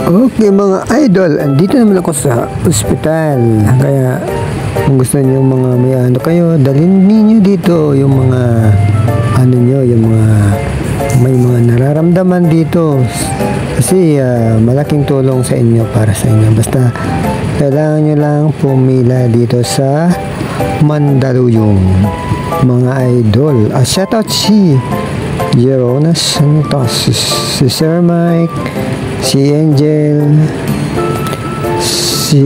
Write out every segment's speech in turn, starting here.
Okay mga idol, andito naman ako sa ospital. Kaya kung gusto niyo mga may ano kayo, dalhin niyo dito yung mga ano niyo, yung mga may mga nararamdaman dito. Kasi malaking tulong sa inyo, para sa inyo. Basta kailangan niyo lang pumila dito sa Mandaluyong mga idol. Shoutout si Jerona Santos, si Sir Mike, si Angel, si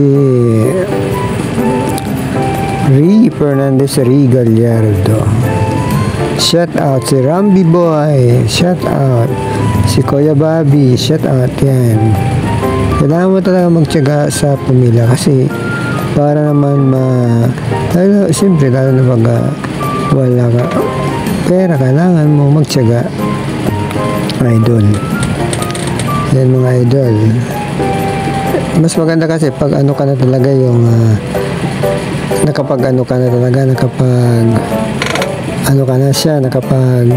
Ri Fernandez, Ri Gallardo. Shout out si Rambi Boy, shout out si Kuya Bobby, shout out yan. Kailangan mo talaga magtiyaga sa pumila kasi para naman siyempre lalo na pag wala ka pera, kailangan mo magtiyaga idol. Yan mga idol, mas maganda kasi pag ano ka na talaga yung nakapag ano ka na talaga, nakapag ano ka na siya, nakapag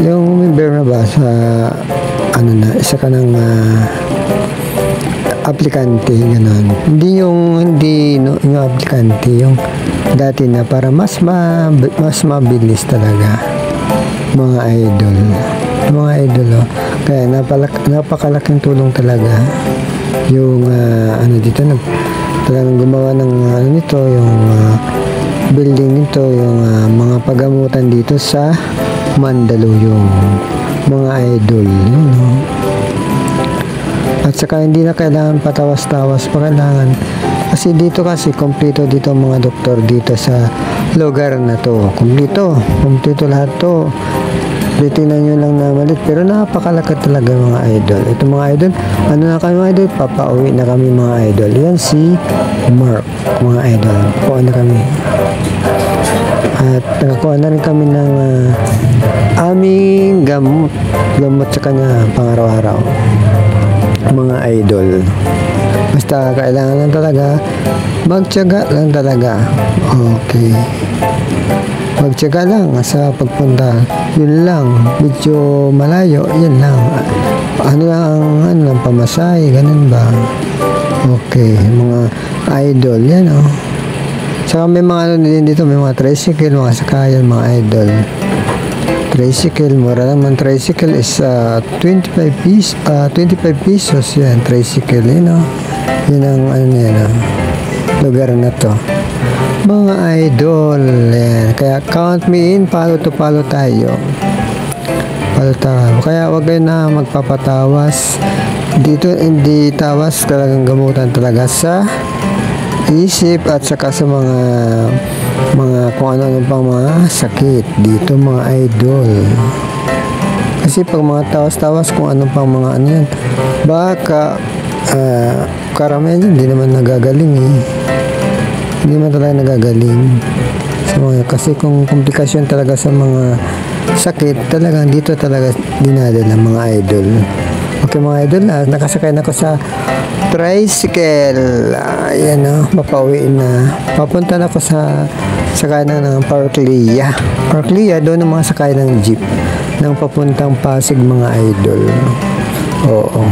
yung member na ba sa ano na, isa ka ng aplikante, gano'n. Hindi yung aplikante, yung dati na, para mas mabilis talaga mga idol. Mga idol, oh. Kaya napakalaking tulong talaga yung ano dito, talagang gumawa ng ano nito, yung building nito, yung mga pagamutan dito sa Mandaluyong mga idol, yun, no? At saka hindi na kailangan patawas-tawas pa, kailangan kasi dito kasi kompleto dito mga doktor dito sa lugar na to, kompleto lahat to. Titingnan nyo lang na malit, pero napakalakad talaga mga idol. Ito mga idol, ano na kami mga idol, papauwi na kami mga idol. Yan si Mark mga idol, pauwi na kami. At nakakuha na rin kami ng aming gamot sa kanya pang-araw-araw mga idol. Basta kailangan lang talaga magtiyaga lang talaga. Okay, magtiyaga lang sa pagpunta, yun lang. Medyo malayo, yun lang. Ano lang pamasahe, ganun ba? Okay mga idol, yan oh. Saka may mga ano din dito, may mga tricycle, mga sakayan mga idol. Tricycle, mura lang man. Tricycle is 25 pesos yan, tricycle, you know. Yun ang ano yan, lugar na to mga idol, yan. Kaya count me in, follow tayo. Kaya wag kayo na magpapatawas dito, hindi tawas, talagang gamutan talaga sa isip at saka sa mga kung ano pang mga sakit dito mga idol. Kasi pag mga tawas-tawas kung ano pang mga ano yan, baka karamihan dyan hindi naman nagagaling hindi naman talaga nagagaling sa mga, kasi kung komplikasyon talaga sa mga sakit talaga dito talaga dinadala mga idol. Okay mga idol, nakasakay na ako sa tricycle. Ayan o, papauwi na. Papunta na ako sa sakay ng Parklia. Doon ang mga sakay ng jeep ng papuntang Pasig mga idol. Oo.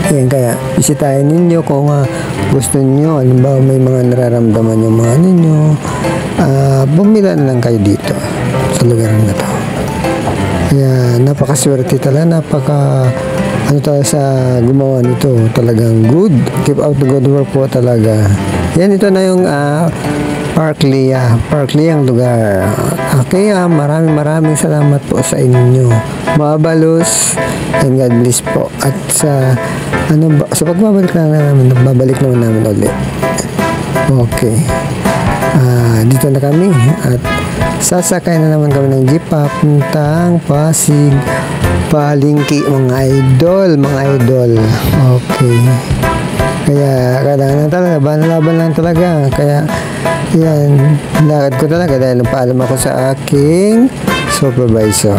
Ayan, kaya bisitahin ninyo kung gusto nyo, halimbawa may mga nararamdaman yung mga ninyo, bumila na lang kayo dito sa lugar na to. Kaya napakaswerte talaga, ano talaga sa gumawa nito, talagang good. Keep up the good work po talaga. Yan, ito na yung Parklia ang lugar. Okay, maraming salamat po sa inyo. Mabalos and God bless po. At sa pagbabalik namin ulit. Okay. Dito na kami at sasakay na naman kami ng jeep papuntang Pasig Palengke mga idol. Okay. Kaya kailangan lang talaga, laban lang talaga. Kaya yan, lakad ko talaga dahil paalam ako sa aking supervisor.